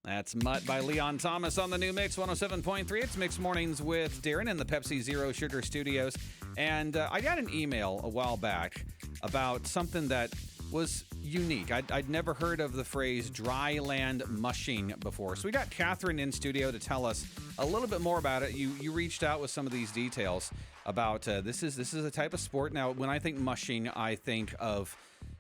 That's Mutt by Leon Thomas on the new Mix 107.3. It's Mix Mornings with Darrin in the Pepsi Zero Sugar Studios. And I got an email a while back about something that was unique. I'd never heard of the phrase dryland mushing before. So we got Katherine in studio to tell us a little bit more about it. You reached out with some of these details about this is a type of sport. Now, when I think mushing, I think of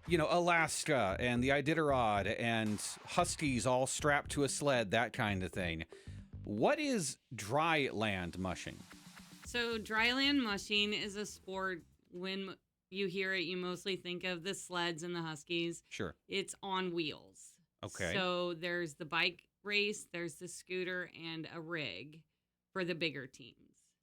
Alaska and the Iditarod and huskies all strapped to a sled, that kind of thing. What is dry land mushing? So dryland mushing is a sport. When you hear it, you mostly think of the sleds and the huskies. Sure. It's on wheels. Okay. So there's the bike race, there's the scooter, and a rig for the bigger teams.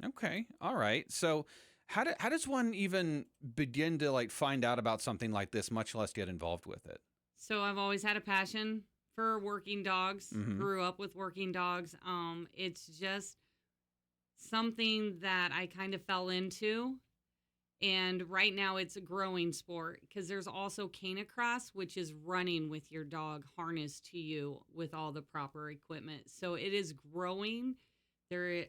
Okay. All right. So how does one even begin to find out about something like this, much less get involved with it? So I've always had a passion for working dogs. Mm-hmm. Grew up with working dogs. It's just something that I kind of fell into. And right now it's a growing sport because there's also canicross, which is running with your dog harnessed to you with all the proper equipment. So it is growing. So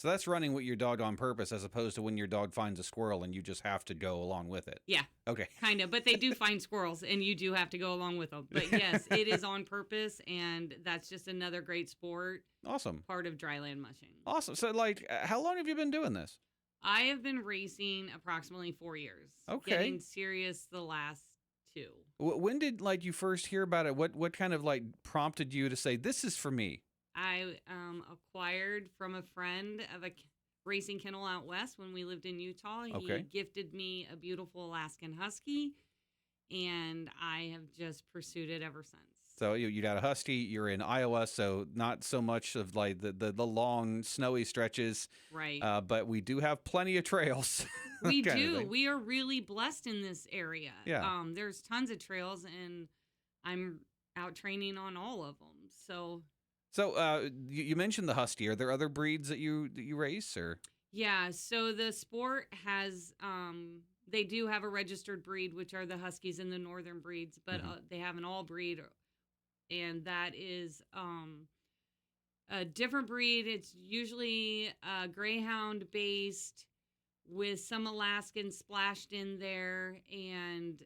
that's running with your dog on purpose as opposed to when your dog finds a squirrel and you just have to go along with it. Yeah. Okay. Kind of. But they do find squirrels and you do have to go along with them. But yes, it is on purpose. And that's just another great sport. Awesome. Part of dryland mushing. Awesome. So how long have you been doing this? I have been racing approximately 4 years. Okay. Getting serious the last 2. When did you first hear about it? What kind of prompted you to say, this is for me? I acquired from a friend of a racing kennel out west when we lived in Utah. He gifted me a beautiful Alaskan Husky, and I have just pursued it ever since. So you got a Husky, you're in Iowa, so not so much of the long snowy stretches. Right. But we do have plenty of trails. We do. We are really blessed in this area. Yeah. There's tons of trails, and I'm out training on all of them. So you mentioned the Husky. Are there other breeds that you race, or? Yeah. So the sport has they do have a registered breed, which are the Huskies and the northern breeds, but they have an all breed, and that is a different breed. It's usually Greyhound based with some Alaskan splashed in there, and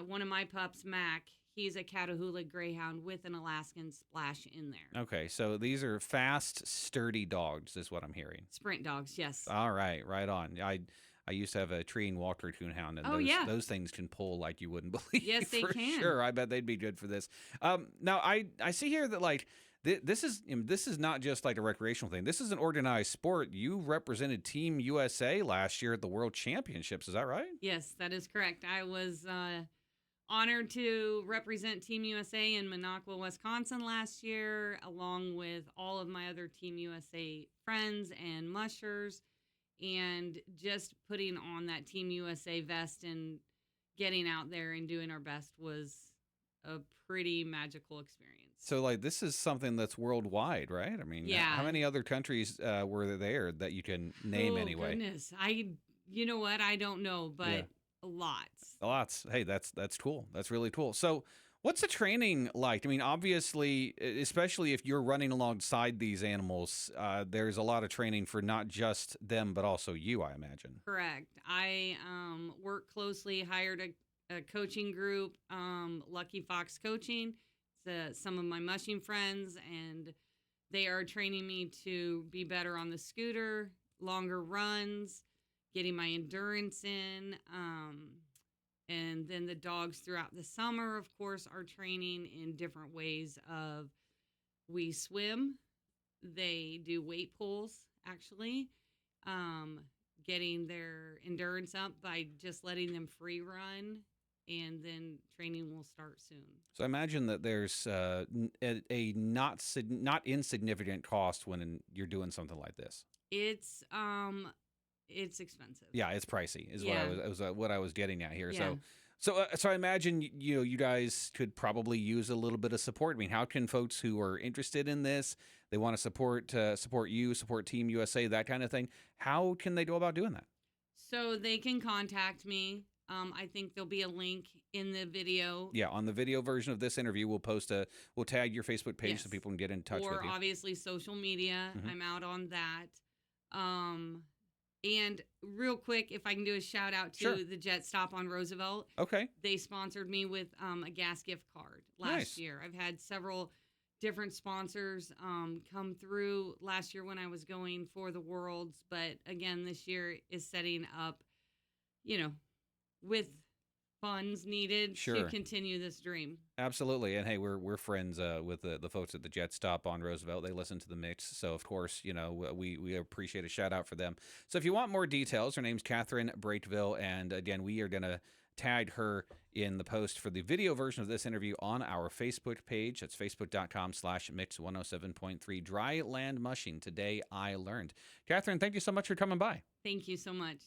one of my pups, Mac. He's a Catahoula Greyhound with an Alaskan splash in there. Okay, so these are fast, sturdy dogs, is what I'm hearing. Sprint dogs, yes. All right, right on. I used to have a treeing Walker Coonhound, and those things can pull like you wouldn't believe. Yes, they can. Sure, I bet they'd be good for this. Now, I see here that this is not just a recreational thing. This is an organized sport. You represented Team USA last year at the World Championships. Is that right? Yes, that is correct. I was honored to represent Team USA in Minocqua, Wisconsin last year, along with all of my other Team USA friends and mushers, and just putting on that Team USA vest and getting out there and doing our best was a pretty magical experience. So, this is something that's worldwide, right? I mean, yeah. How many other countries were there that you can name anyway? Goodness. You know what? I don't know, but... Yeah. Lots. Hey, that's cool. That's really cool. So what's the training like? I mean, obviously, especially if you're running alongside these animals, there's a lot of training for not just them, but also you, I imagine. Correct. I work closely, hired a coaching group, Lucky Fox Coaching. It's some of my mushing friends, and they are training me to be better on the scooter, longer runs, getting my endurance in, and then the dogs throughout the summer, of course, are training in different ways of, we swim, they do weight pulls, actually, getting their endurance up by just letting them free run, and then training will start soon. So I imagine that there's a not insignificant cost when you're doing something like this. It's expensive. Yeah, it's pricey. What I was getting at here. Yeah. So I imagine you guys could probably use a little bit of support. I mean, how can folks who are interested in this, they want to support you, support Team USA, that kind of thing? How can they go about doing that? So they can contact me. I think there'll be a link in the video. Yeah, on the video version of this interview, we'll tag your Facebook page so Yes. people can get in touch Or with you. obviously social media. Mhm. I'm out on that. And real quick, if I can do a shout out to Sure. the Jet Stop on Roosevelt. Okay. They sponsored me with a gas gift card last Nice. year. I've had several different sponsors come through last year when I was going for the Worlds. But again, this year is setting up, with funds needed Sure. to continue this dream. Absolutely. And hey, we're friends with the folks at the Jet Stop on Roosevelt. They listen to the mix. So, of course, we appreciate a shout out for them. So if you want more details, her name's Katherine Brakeville. And again, we are going to tag her in the post for the video version of this interview on our Facebook page. That's facebook.com/mix107.3 Dryland Mushing. Today I learned. Katherine, thank you so much for coming by. Thank you so much.